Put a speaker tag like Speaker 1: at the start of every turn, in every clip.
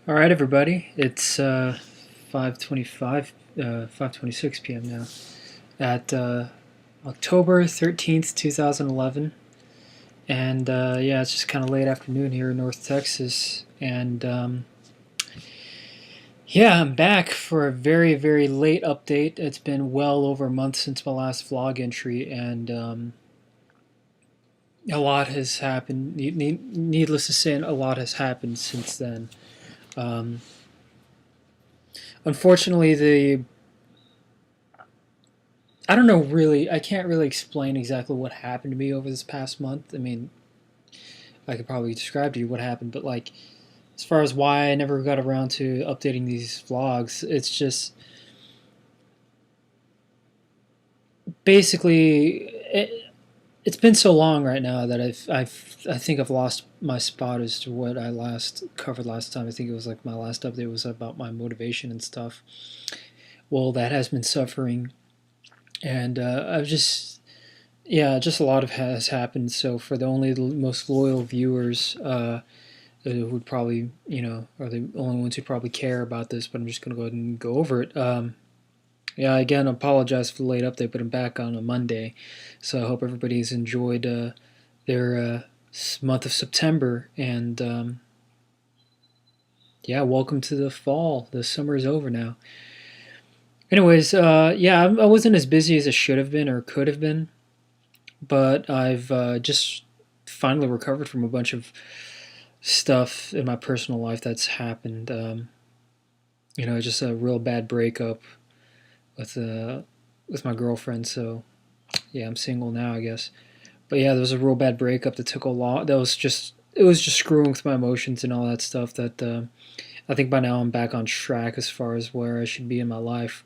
Speaker 1: All right, everybody. It's 5:25, 5:26 p.m. now at October 13th, 2011, and yeah, it's just kind of late afternoon here in North Texas, and yeah, I'm back for a very very late update. It's been well over a month since my last vlog entry, and a lot has happened. Needless to say, a lot has happened since then. Um, Unfortunately, the I don't know really. I can't really explain exactly what happened to me over this past month. I mean, I could probably describe to you what happened, but like as far as why I never got around to updating these vlogs, it's just basically it's been so long right now that I think I've lost my spot as to what I last covered last time. I think it was like my last update was about my motivation and stuff. Well, that has been suffering, and I've just yeah, just a lot of has happened. So for the only most loyal viewers who would probably, are the only ones who probably care about this, but I'm just going to go ahead and go over it. Yeah, again, I apologize for the late update, but I'm back on a Monday. So I hope everybody's enjoyed their month of September. And yeah, welcome to the fall. The summer is over now. Anyways, yeah, I wasn't as busy as I should have been or could have been, but I've just finally recovered from a bunch of stuff in my personal life that's happened. Just a real bad breakup with with my girlfriend. So yeah, I'm single now, I guess. But yeah, there was a real bad breakup that took a lot. That was just it was just screwing with my emotions and all that stuff. That I think by now I'm back on track as far as where I should be in my life.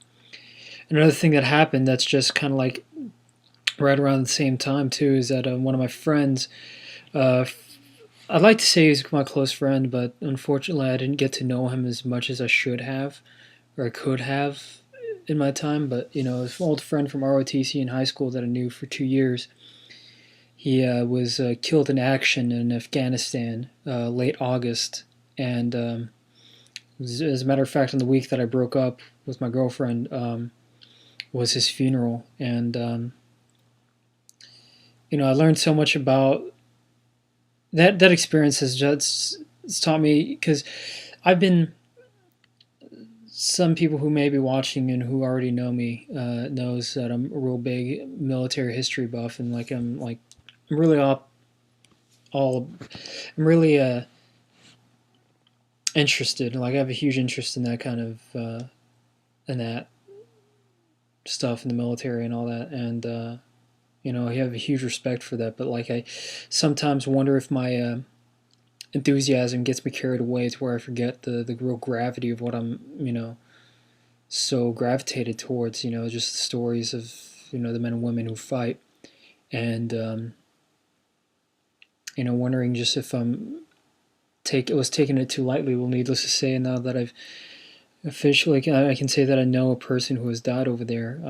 Speaker 1: Another thing that happened that's just kind of like right around the same time too is that one of my friends, uh, I'd like to say he's my close friend, but unfortunately I didn't get to know him as much as I should have or I could have in my time. But an old friend from ROTC in high school that I knew for 2 years. He was killed in action in Afghanistan late August, and as a matter of fact, on the week that I broke up with my girlfriend, was his funeral, and I learned so much about that experience has just it's taught me because I've been some people who may be watching and who already know me knows that I'm a real big military history buff, and I'm really all I'm really interested. Like I have a huge interest in that kind of in that stuff in the military and all that, and I have a huge respect for that. But like I sometimes wonder if my enthusiasm gets me carried away to where I forget the real gravity of what I'm so gravitated towards. Just the stories of the men and women who fight, and wondering just if I'm take it was taking it too lightly. Well, needless to say, now that I've officially I can say that I know a person who has died over there.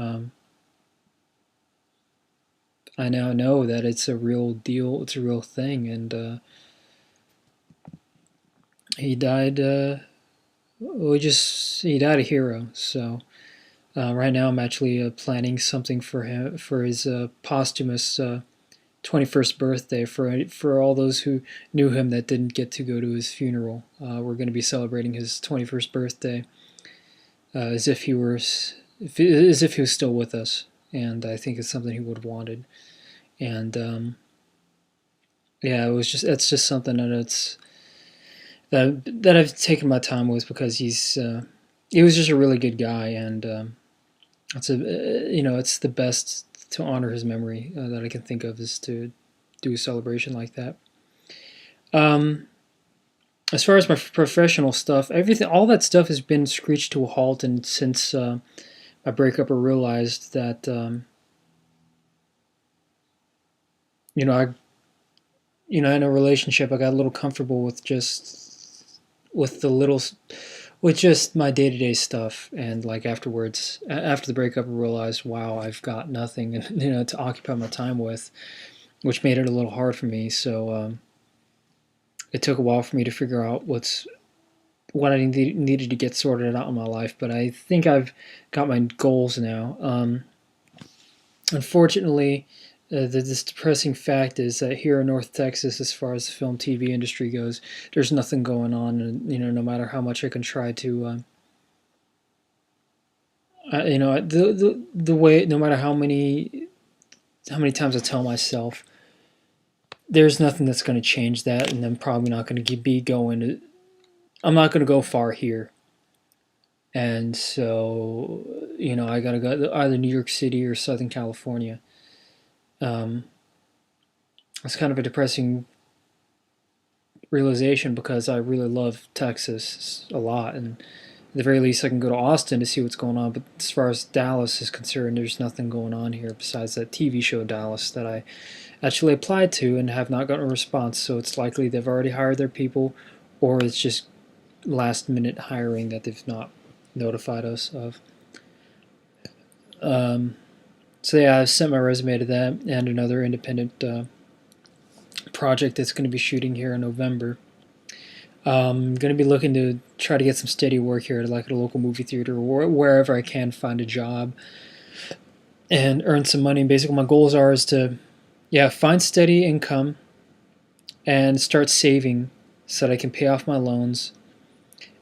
Speaker 1: I now know that it's a real deal. It's a real thing, and he died. He died a hero. So right now, I'm actually planning something for him for his posthumous 21st birthday for all those who knew him that didn't get to go to his funeral. We're going to be celebrating his 21st birthday as if he was still with us, and I think it's something he would have wanted. And yeah, it's just something that I've taken my time with because he was just a really good guy, and it's the best to honor his memory that I can think of is to do a celebration like that. Um, as far as my professional stuff, all that stuff has been screeched to a halt, and since my breakup, I realized that I in a relationship, I got a little comfortable with with the little with just my day to day stuff, and like afterwards, after the breakup, I realized, wow, I've got nothing, to occupy my time with, which made it a little hard for me. So it took a while for me to figure out what I needed to get sorted out in my life, but I think I've got my goals now. Unfortunately, this depressing fact is that here in North Texas, as far as the film TV industry goes, there's nothing going on, and no matter how much I can try to, the way, no matter how many times I tell myself there's nothing that's going to change that, and I'm probably not going to be going. I'm not going to go far here, and so I got to go to either New York City or Southern California. Um, it's kind of a depressing realization because I really love Texas a lot, and at the very least, I can go to Austin to see what's going on. But as far as Dallas is concerned, there's nothing going on here besides that TV show Dallas that I actually applied to and have not gotten a response. So it's likely they've already hired their people, or it's just last minute hiring that they've not notified us of. Um, so yeah, I've sent my resume to that and another independent project that's going to be shooting here in November. I'm going to be looking to try to get some steady work here at like a local movie theater or wherever I can find a job and earn some money. And basically, my goals are is to find steady income and start saving so that I can pay off my loans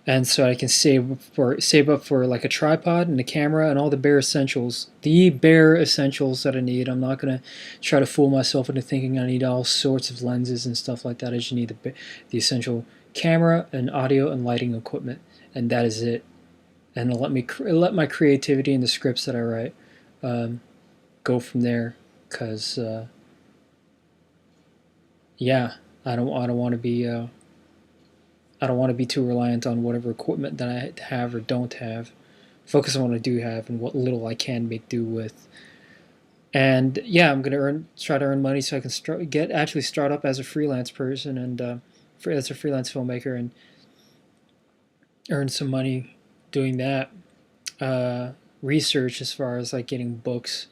Speaker 1: and so I can save up for like a tripod and a camera and all the bare essentials that I need. I'm not gonna try to fool myself into thinking I need all sorts of lenses and stuff like that. I just need the essential camera and audio and lighting equipment, and that is it. And let my creativity and the scripts that I write um, go from there, because yeah, I don't want to be I don't want to be too reliant on whatever equipment that I have or don't have. Focus on what I do have and what little I can make do with. And yeah, I'm gonna try to earn money so I can start up as a freelance person and as a freelance filmmaker and earn some money doing that. Uh, Research as far as like getting books,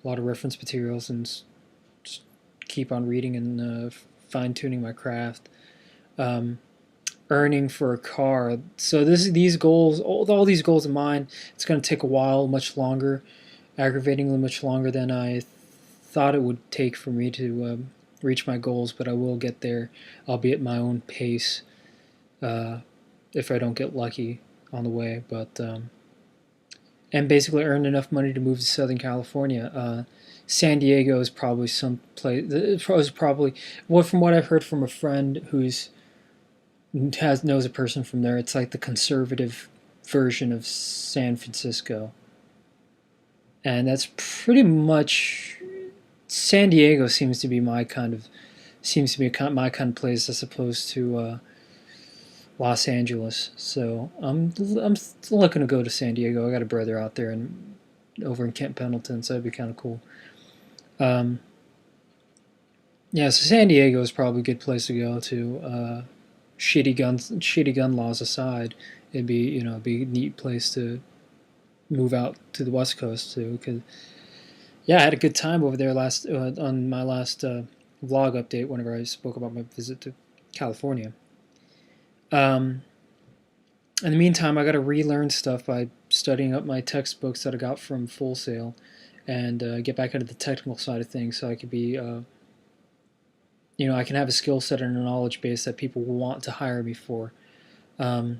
Speaker 1: a lot of reference materials, and just keep on reading and fine tuning my craft. Um, Earning for a car. So these goals, all these goals of mine, it's going to take a while, much longer, aggravatingly much longer than I thought it would take for me to reach my goals. But I will get there. I'll be at my own pace uh, if I don't get lucky on the way. But and basically earn enough money to move to Southern California. San Diego is probably some place. Is probably well, from what I've heard from a friend who's has knows a person from there. It's like the conservative version of San Francisco, and that's pretty much San Diego seems to be my kind of place as opposed to Los Angeles. So I'm still looking to go to San Diego. I got a brother out there and over in Kent Pendleton, so that'd be kind of cool. Um, yeah, so San Diego is probably a good place to go to. Shitty gun laws aside, it'd be a neat place to move out to the West Coast to. Cause yeah, I had a good time over there last on my last vlog update whenever I spoke about my visit to California. Um, in the meantime, I got to relearn stuff by studying up my textbooks that I got from Full Sail, and get back into the technical side of things so I could be I can have a skill set and a knowledge base that people will want to hire me for. Um,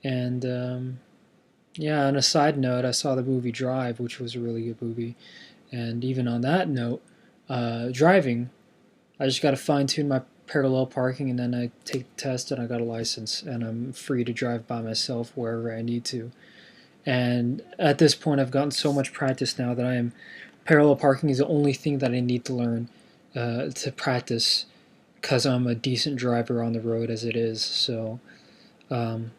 Speaker 1: and Yeah, on a side note, I saw the movie Drive, which was a really good movie. And even on that note, driving, I just got to fine tune my parallel parking, and then I take the test, and I got a license, and I'm free to drive by myself wherever I need to. And at this point, I've gotten so much practice now that I am parallel parking is the only thing that I need to learn to practice because I'm a decent driver on the road as it is. So um,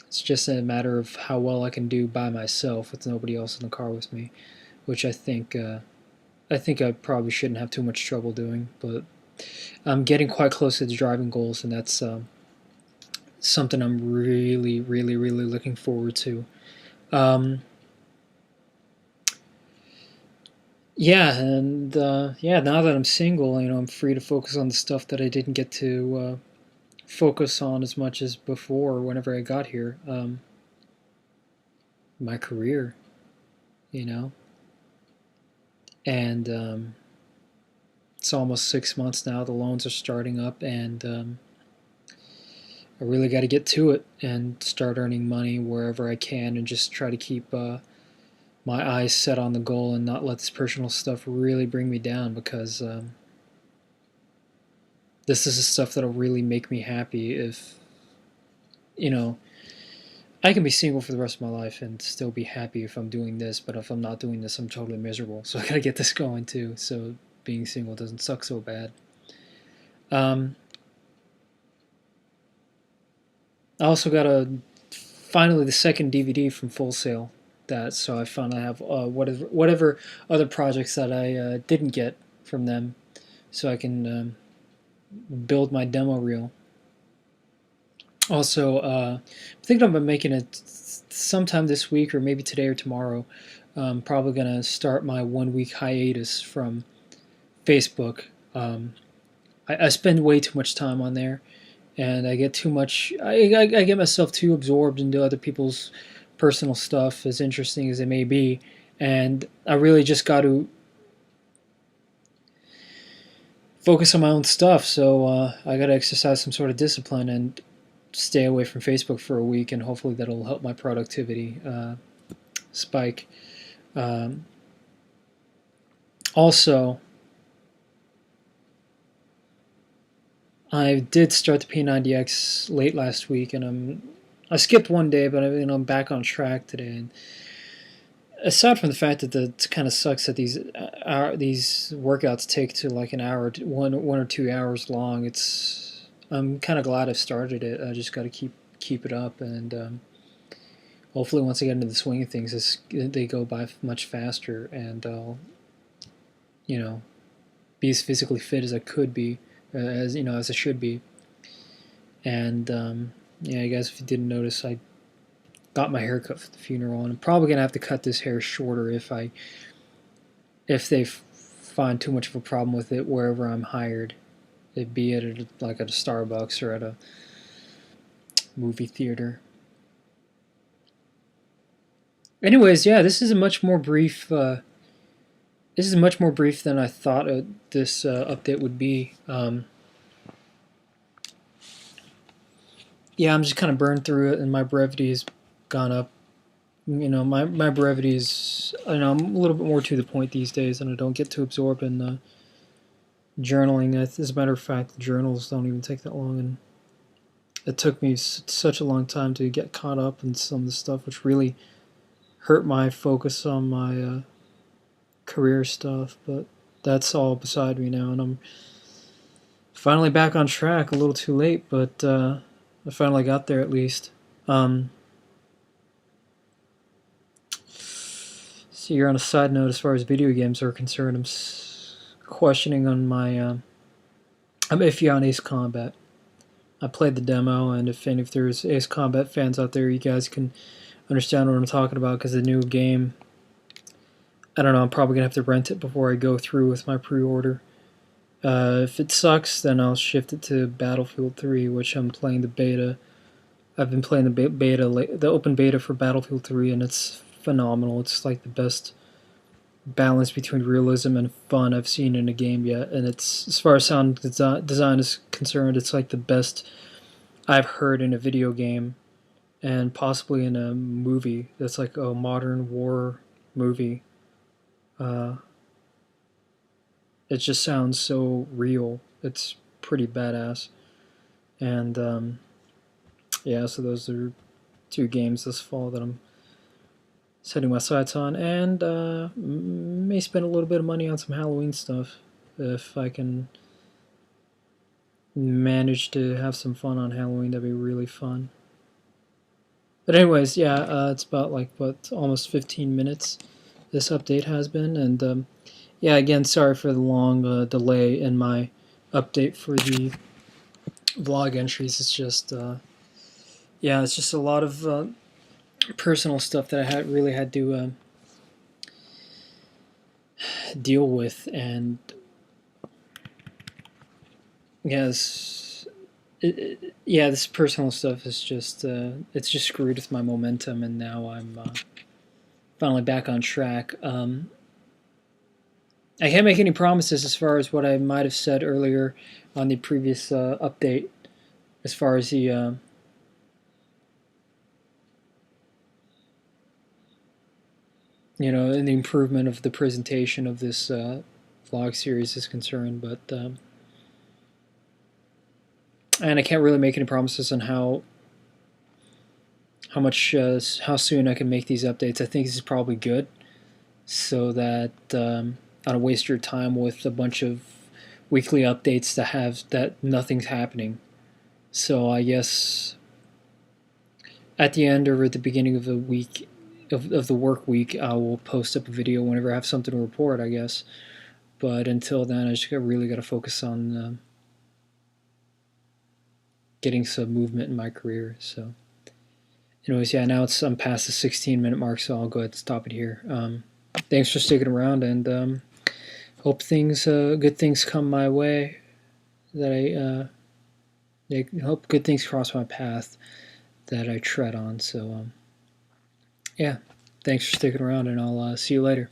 Speaker 1: it's just a matter of how well I can do by myself with nobody else in the car with me, which I think I probably shouldn't have too much trouble doing. But I'm getting quite close to the driving goals, and that's something I'm really, really, really looking forward to. Um, yeah, and now that I'm single, I'm free to focus on the stuff that I didn't get to focus on as much as before whenever I got here. My career, you know, and it's almost 6 months now. The loans are starting up, and I really got to get to it and start earning money wherever I can, and just try to keep my eyes set on the goal and not let this personal stuff really bring me down, because this is the stuff that'll really make me happy. If you know, I can be single for the rest of my life and still be happy if I'm doing this, but if I'm not doing this, I'm totally miserable. So I gotta get this going too, so being single doesn't suck so bad. Um, I also got finally the second DVD from Full Sail. That so I finally have whatever other projects that I didn't get from them, so I can build my demo reel. Also, I'm thinking about making it sometime this week or maybe today or tomorrow. I'm probably gonna start my 1 week hiatus from Facebook. I spend way too much time on there, and I get too much. I get myself too absorbed into other people's personal stuff, as interesting as it may be, and I really just got to focus on my own stuff. So I got to exercise some sort of discipline and stay away from Facebook for a week, and hopefully that'll help my productivity spike. Um, Also, I did start the P90X late last week, and I skipped one day, but I'm back on track today. And aside from the fact that it kind of sucks that these workouts take to like an hour, 1 or 2 hours long, I'm kind of glad I've started it. I just got to keep it up, and hopefully once I get into the swing of things, they go by much faster, and I'll you know be as physically fit as I could be, as I should be. And yeah, you guys, if you didn't notice, I got my hair cut for the funeral, and I'm probably gonna have to cut this hair shorter if they find too much of a problem with it wherever I'm hired. It'd be like at a Starbucks or at a movie theater. Anyways, yeah, this is a much more brief. This is much more brief than I thought this update would be. Yeah, I'm just kind of burned through it, and my brevity has gone up. My brevity is. I'm a little bit more to the point these days, and I don't get too absorbed in journaling. As a matter of fact, the journals don't even take that long, and it took me such a long time to get caught up in some of the stuff, which really hurt my focus on my career stuff. But that's all beside me now, and I'm finally back on track. A little too late, but I finally got there at least. So you're on a side note as far as video games are concerned. I'm questioning on my. I'm iffy on Ace Combat. I played the demo, and if there's Ace Combat fans out there, you guys can understand what I'm talking about, because the new game, I don't know, I'm probably going to have to rent it before I go through with my pre-order. If it sucks, then I'll shift it to Battlefield 3, which I'm playing the beta. I've been playing the open beta for Battlefield 3, and it's phenomenal. It's like the best balance between realism and fun I've seen in a game yet, and it's, as far as sound design is concerned, it's like the best I've heard in a video game, and possibly in a movie that's like a modern war movie. Uh, it just sounds so real. It's pretty badass, and yeah. So those are two games this fall that I'm setting my sights on, and may spend a little bit of money on some Halloween stuff if I can manage to have some fun on Halloween. That'd be really fun. But anyways, yeah, it's about like almost 15 minutes. This update has been, and yeah, again, sorry for the long delay in my update for the vlog entries. It's just yeah, it's just a lot of personal stuff that I really had to deal with, and yes, Yeah, this personal stuff is just it's just screwed with my momentum, and now I'm finally back on track. I can't make any promises as far as what I might have said earlier on the previous update, as far as the and the improvement of the presentation of this vlog series is concerned. But and I can't really make any promises on how soon I can make these updates. I think this is probably good, so that I don't waste your time with a bunch of weekly updates that nothing's happening. So I guess at the end or at the beginning of the week of the work week, I will post up a video whenever I have something to report, I guess. But until then, I just really got to focus on getting some movement in my career. So, anyways, yeah, now I'm past the 16-minute mark, so I'll go ahead and stop it here. Thanks for sticking around, and hope good things come my way. I hope good things cross my path that I tread on. So, yeah, thanks for sticking around, and I'll see you later.